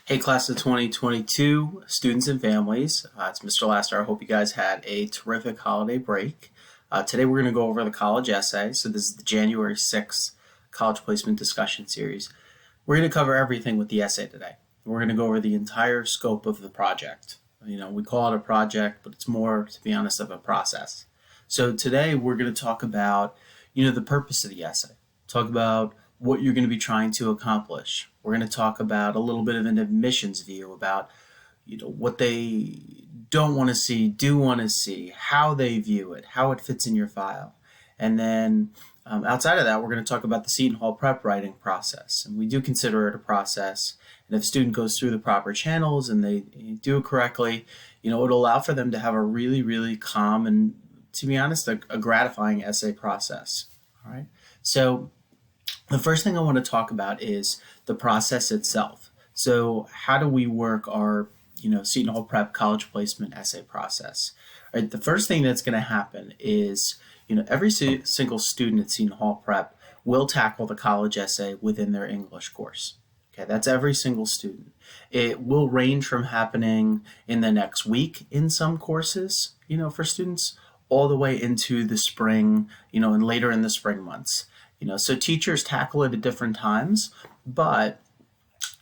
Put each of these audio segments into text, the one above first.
Hey, class of 2022, students and families. It's Mr. Laster. I hope you guys had a terrific holiday break. Today we're going to go over the college essay. So this is the January 6th college placement discussion series. We're going to cover everything with the essay today. We're going to go over the entire scope of the project. We call it a project, but it's more, to be honest, of a process. So today we're going to talk about, the purpose of the essay. Talk about what you're going to be trying to accomplish. We're going to talk about a little bit of an admissions view about, what they don't want to see, do want to see, how they view it, how it fits in your file. And then outside of that, we're going to talk about the Seton Hall prep writing process. And we do consider it a process. And if a student goes through the proper channels and they do it correctly, it'll allow for them to have a really, really calm and, to be honest, a gratifying essay process. All right. So the first thing I want to talk about is the process itself. So how do we work our, Seton Hall Prep college placement essay process? All right, the first thing that's going to happen is, every single student at Seton Hall Prep will tackle the college essay within their English course. Okay, that's every single student. It will range from happening in the next week in some courses, for students, all the way into the spring, and later in the spring months. So teachers tackle it at different times, but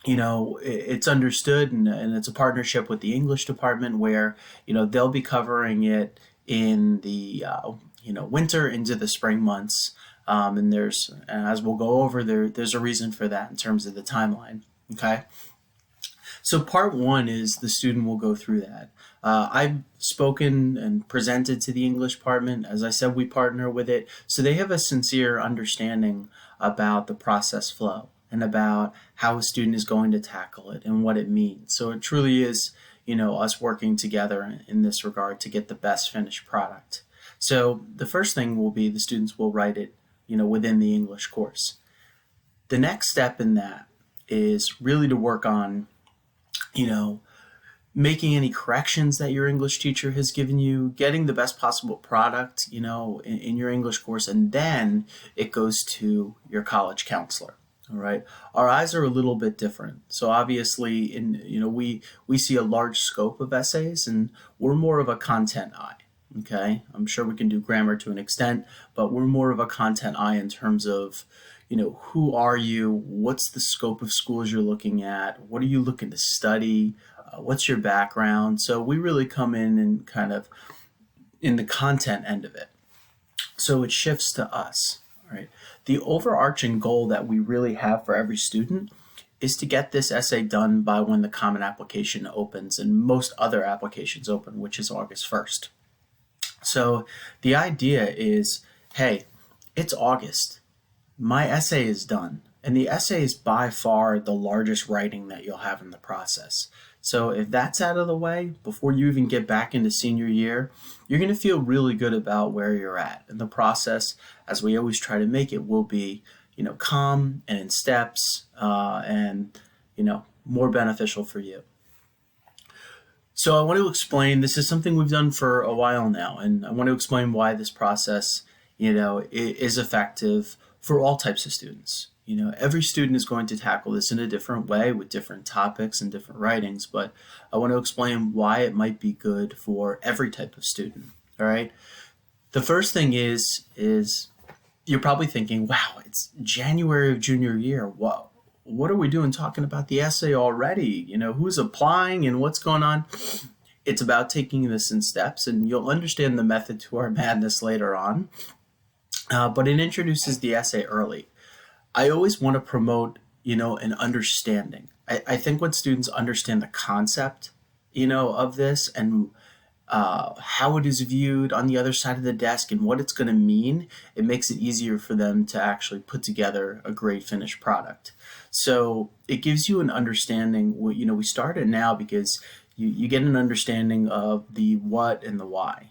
it's understood and it's a partnership with the English department where, they'll be covering it in the, winter into the spring months. And as we'll go over, there's a reason for that in terms of the timeline. Okay. So part one is the student will go through that. I've spoken and presented to the English department. As I said, we partner with it. So they have a sincere understanding about the process flow and about how a student is going to tackle it and what it means. So it truly is, us working together in this regard to get the best finished product. So the first thing will be the students will write it, within the English course. The next step in that is really to work on, making any corrections that your English teacher has given you, getting the best possible product, in your English course, and then it goes to your college counselor. All right. Our eyes are a little bit different. So obviously, we see a large scope of essays, and we're more of a content eye. Okay. I'm sure we can do grammar to an extent, but we're more of a content eye in terms of, who are you? What's the scope of schools you're looking at? What are you looking to study? What's your background? So we really come in and kind of in the content end of it. So it shifts to us. All right. The overarching goal that we really have for every student is to get this essay done by when the common application opens and most other applications open, which is August 1st. So the idea is, hey, it's August. My essay is done. And the essay is by far the largest writing that you'll have in the process. So if that's out of the way, before you even get back into senior year, you're going to feel really good about where you're at. And the process, as we always try to make it, will be, calm and in steps and, more beneficial for you. So I want to explain, this is something we've done for a while now, and I want to explain why this process, is effective for all types of students. Every student is going to tackle this in a different way with different topics and different writings, but I want to explain why it might be good for every type of student. All right. The first thing is you're probably thinking, wow, it's January of junior year. What are we doing talking about the essay already? Who's applying and what's going on? It's about taking this in steps, and you'll understand the method to our madness later on. But it introduces the essay early. I always want to promote, an understanding. I think when students understand the concept, of this and how it is viewed on the other side of the desk and what it's going to mean, it makes it easier for them to actually put together a great finished product. So it gives you an understanding. We start it now because you get an understanding of the what and the why,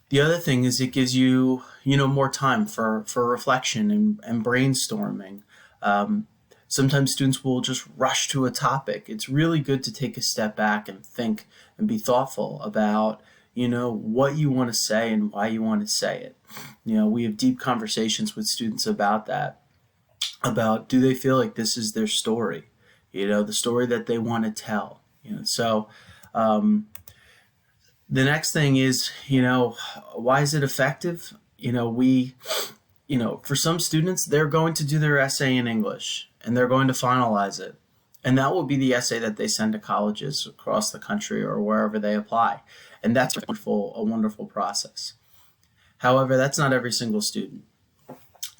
The other thing is it gives you, more time for reflection and brainstorming. Sometimes students will just rush to a topic. It's really good to take a step back and think and be thoughtful about, what you want to say and why you want to say it. We have deep conversations with students about that. about, do they feel like this is their story, the story that they want to tell. So the next thing is, why is it effective? For some students, they're going to do their essay in English and they're going to finalize it. And that will be the essay that they send to colleges across the country or wherever they apply. And that's a wonderful process. However, that's not every single student.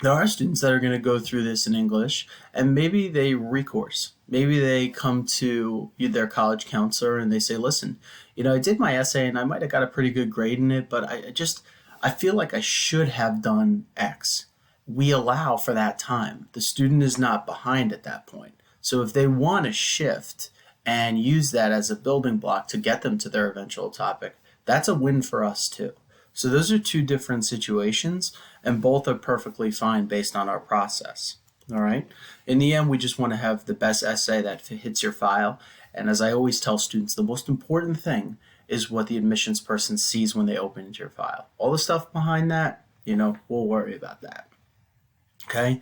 There are students that are going to go through this in English and maybe they recourse. Maybe they come to their college counselor and they say, listen, I did my essay and I might have got a pretty good grade in it, but I feel like I should have done X. We allow for that time. The student is not behind at that point. So if they want to shift and use that as a building block to get them to their eventual topic, that's a win for us too. So those are two different situations, and both are perfectly fine based on our process. All right. In the end, we just want to have the best essay that hits your file. And as I always tell students, the most important thing is what the admissions person sees when they open into your file. All the stuff behind that, we'll worry about that. Okay.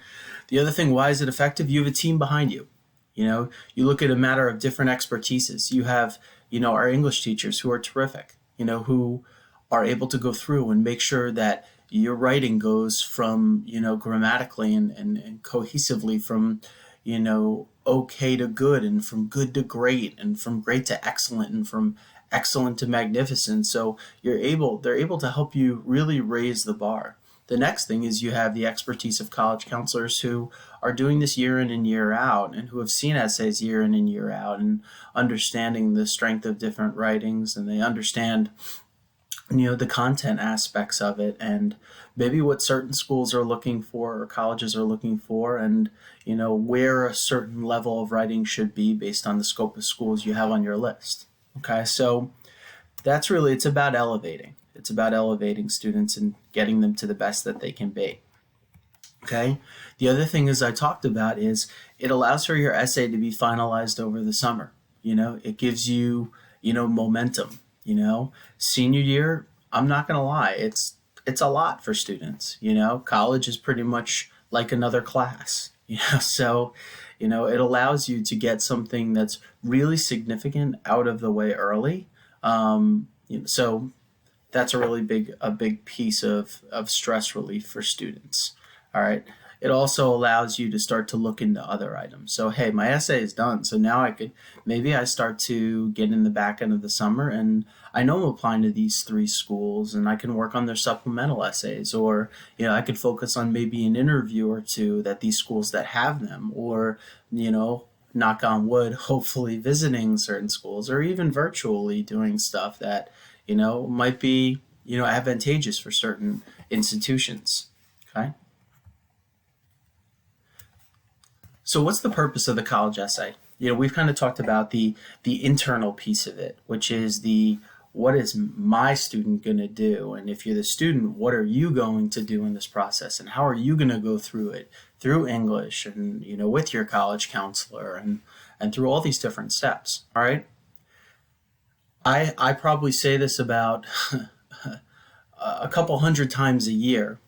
The other thing, why is it effective? You have a team behind you. You look at a matter of different expertises. You have, our English teachers who are terrific, who are able to go through and make sure that your writing goes from, grammatically and cohesively from, okay to good, and from good to great, and from great to excellent, and from excellent to magnificent. So they're able to help you really raise the bar. The next thing is you have the expertise of college counselors who are doing this year in and year out, and who have seen essays year in and year out, and understanding the strength of different writings, and they understand the content aspects of it, and maybe what certain schools are looking for or colleges are looking for, and where a certain level of writing should be based on the scope of schools you have on your list. Okay, so that's really, it's about elevating. It's about elevating students and getting them to the best that they can be. Okay, the other thing, as I talked about, is it allows for your essay to be finalized over the summer. It gives you, momentum. Senior year, I'm not going to lie, it's a lot for students. College is pretty much like another class. So, it allows you to get something that's really significant out of the way early. So that's a really big piece of stress relief for students. All right. It also allows you to start to look into other items. So, hey, my essay is done. So now I start to get in the back end of the summer, and I know I'm applying to these 3 schools, and I can work on their supplemental essays, or, I could focus on maybe an interview or 2 that these schools that have them, or, knock on wood, hopefully visiting certain schools, or even virtually doing stuff that, might be, advantageous for certain institutions. Okay. So what's the purpose of the college essay? We've kind of talked about the internal piece of it, which is what is my student going to do? And if you're the student, what are you going to do in this process? And how are you going to go through it through English and, with your college counselor and through all these different steps. All right. I probably say this about a couple hundred times a year.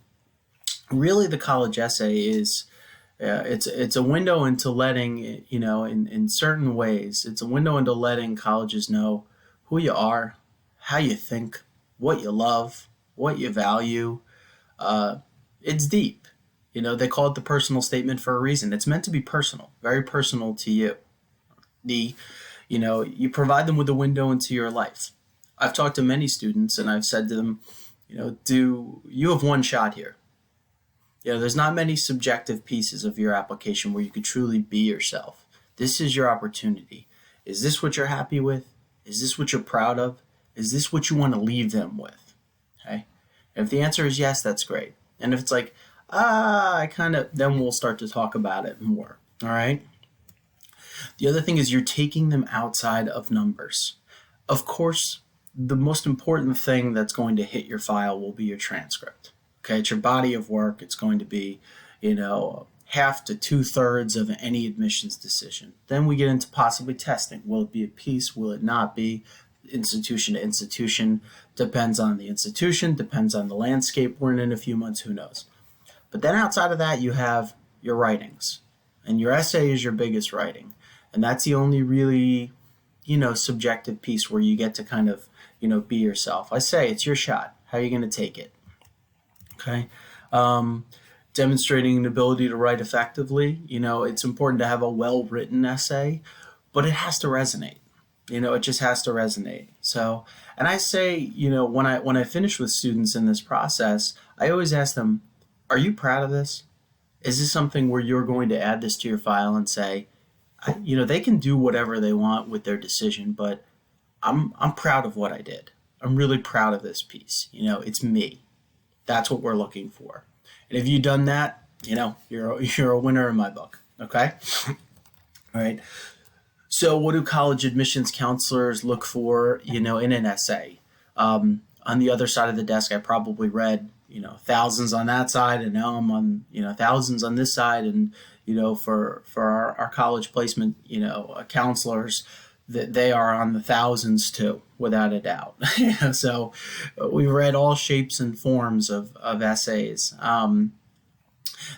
Really, the college essay is, it's a window into letting, in certain ways, it's a window into letting colleges know who you are, how you think, what you love, what you value. It's deep. They call it the personal statement for a reason. It's meant to be personal, very personal to you. You provide them with a window into your life. I've talked to many students and I've said to them, you have one shot here. There's not many subjective pieces of your application where you could truly be yourself. This is your opportunity. Is this what you're happy with? Is this what you're proud of? Is this what you want to leave them with? Okay. And if the answer is yes, that's great. And if it's like, then we'll start to talk about it more. All right. The other thing is you're taking them outside of numbers. Of course, the most important thing that's going to hit your file will be your transcript. Okay, it's your body of work. It's going to be, half to 2/3 of any admissions decision. Then we get into possibly testing. Will it be a piece? Will it not be? Institution to institution. Depends on the institution. Depends on the landscape we're in a few months. Who knows? But then outside of that, you have your writings. and your essay is your biggest writing. And that's the only really, subjective piece where you get to kind of, be yourself. I say it's your shot. How are you going to take it? Okay. Demonstrating an ability to write effectively. It's important to have a well-written essay, but it has to resonate. It just has to resonate. So, and I say, when I finish with students in this process, I always ask them, are you proud of this? Is this something where you're going to add this to your file and say, they can do whatever they want with their decision, but I'm proud of what I did. I'm really proud of this piece. It's me. That's what we're looking for. And if you've done that, you're a winner in my book. Okay? All right. So what do college admissions counselors look for, in an essay? On the other side of the desk, I probably read, thousands on that side, and now I'm on, thousands on this side. And, for our college placement, counselors, that they are on the thousands too, without a doubt. So we read all shapes and forms of essays.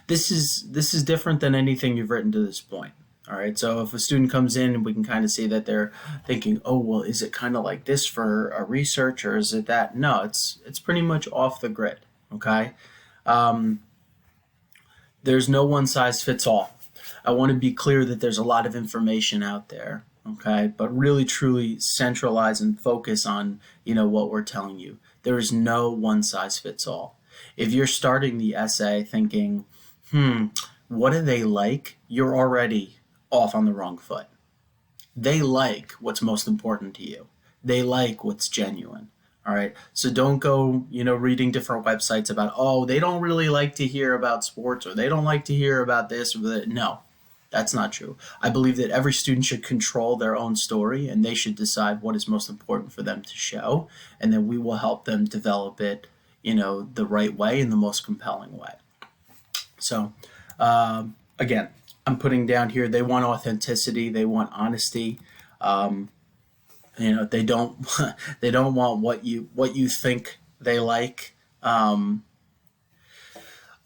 This is different than anything you've written to this point. All right. So if a student comes in and we can kind of see that they're thinking, oh, well, is it kind of like this for a research, or is it that? No, it's pretty much off the grid. Okay. There's no one size fits all. I want to be clear that there's a lot of information out there. Okay. But really, truly centralize and focus on, what we're telling you. There is no one size fits all. If you're starting the essay thinking, what do they like? You're already off on the wrong foot. They like what's most important to you. They like what's genuine. All right. So don't go, reading different websites about, oh, they don't really like to hear about sports, or they don't like to hear about this or that. No, that's not true. I believe that every student should control their own story, and they should decide what is most important for them to show. And then we will help them develop it, the right way and the most compelling way. So, again, I'm putting down here, they want authenticity, they want honesty. They don't they don't want what you think they like. A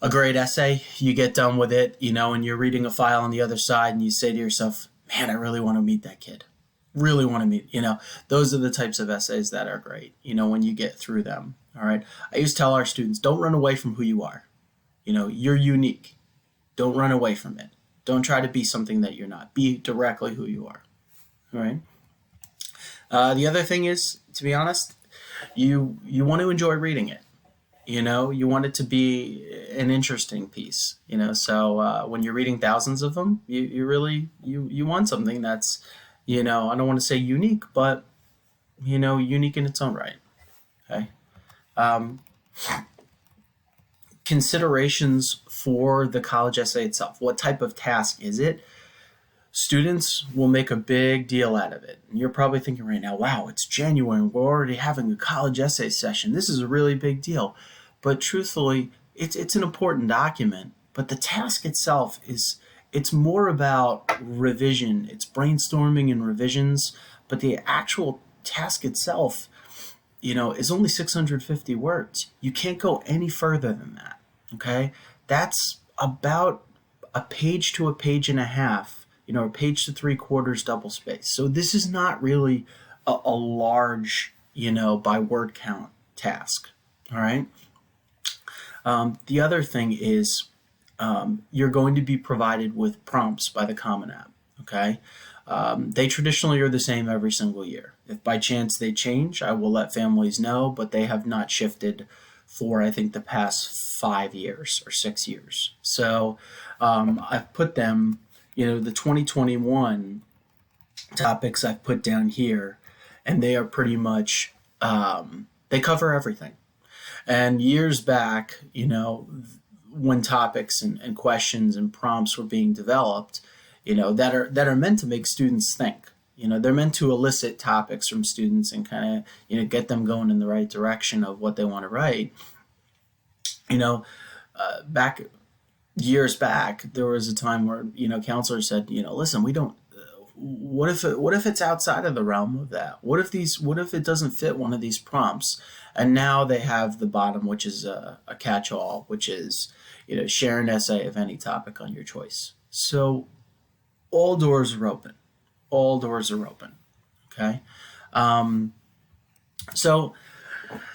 great essay, you get done with it, and you're reading a file on the other side, and you say to yourself, man, I really want to meet that kid. Really want to meet, those are the types of essays that are great, when you get through them. All right. I used to tell our students, don't run away from who you are. You're unique. Don't run away from it. Don't try to be something that you're not. Be directly who you are. All right. The other thing is, to be honest, you want to enjoy reading it. You want it to be an interesting piece. So when you're reading thousands of them, you really want something that's, I don't want to say unique, but unique in its own right. Okay. Considerations for the college essay itself. What type of task is it? Students will make a big deal out of it. And you're probably thinking right now, wow, it's January. We're already having a college essay session. This is a really big deal. But truthfully, it's an important document. But the task itself it's more about revision. It's brainstorming and revisions. But the actual task itself, is only 650 words. You can't go any further than that. Okay, that's about a page to a page and a half, a page to 3/4 double space. So this is not really a large, by word count task. All right. The other thing is you're going to be provided with prompts by the Common App. Okay. They traditionally are the same every single year. If by chance they change, I will let families know, but they have not shifted for, I think, the past 5 years or 6 years. So I've put them, the 2021 topics I've put down here, and they are pretty much, they cover everything. And years back, when topics and questions and prompts were being developed, that are meant to make students think. They're meant to elicit topics from students and kind of, get them going in the right direction of what they want to write. Back years back, there was a time where, counselors said, listen, we don't, what if it's outside of the realm of that? What if it doesn't fit one of these prompts? And now they have the bottom, which is a catch-all, which is, share an essay of any topic on your choice. So all doors are open. All doors are open. Okay. Um, so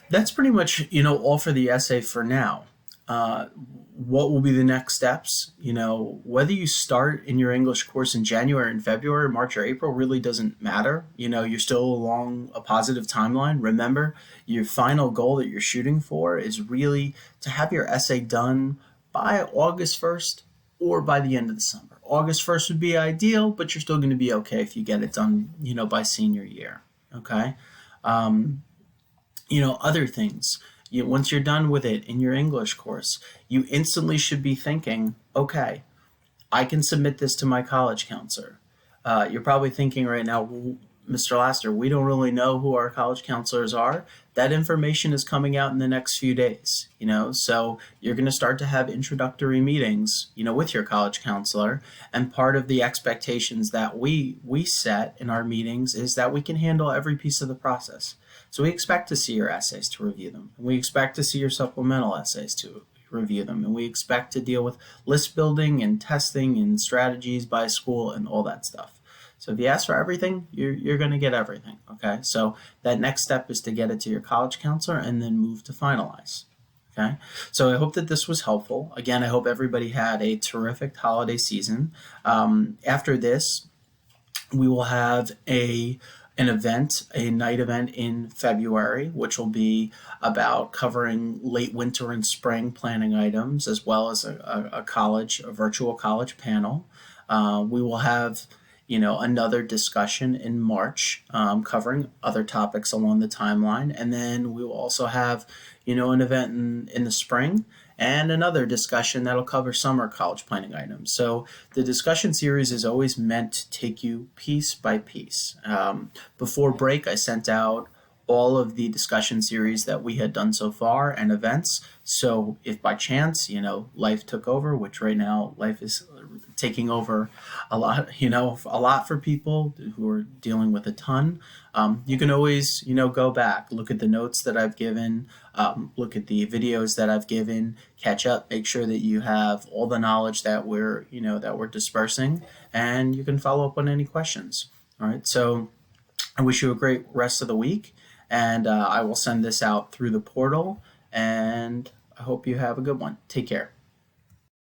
that's pretty much, all for the essay for now. Uh, what will be the next steps? Whether you start in your English course in January and February, March or April really doesn't matter. You're still along a positive timeline. Remember, your final goal that you're shooting for is really to have your essay done by August 1st or by the end of the summer. August 1st would be ideal, but you're still going to be okay if you get it done, by senior year. Okay. Um, other things. Once you're done with it in your English course, you instantly should be thinking, okay, I can submit this to my college counselor. You're probably thinking right now, well, Mr. Laster, we don't really know who our college counselors are. That information is coming out in the next few days, so you're going to start to have introductory meetings, with your college counselor. And part of the expectations that we set in our meetings is that we can handle every piece of the process. So we expect to see your essays to review them. We expect to see your supplemental essays to review them. And we expect to deal with list building and testing and strategies by school and all that stuff. So if you ask for everything, you're going to get everything. Okay. So that next step is to get it to your college counselor and then move to finalize. Okay. So I hope that this was helpful. Again, I hope everybody had a terrific holiday season. After this, we will have a night event in February, which will be about covering late winter and spring planning items, as well as a virtual college panel. We will have, another discussion in March, covering other topics along the timeline. And then we will also have, an event in the spring and another discussion that'll cover summer college planning items. So the discussion series is always meant to take you piece by piece. Before break, I sent out all of the discussion series that we had done so far and events. So if by chance, life took over, which right now life is taking over a lot, a lot for people who are dealing with a ton, you can always, go back, look at the notes that I've given, look at the videos that I've given, catch up, make sure that you have all the knowledge that we're dispersing, and you can follow up on any questions. All right. So I wish you a great rest of the week, and I will send this out through the portal, and I hope you have a good one. Take care.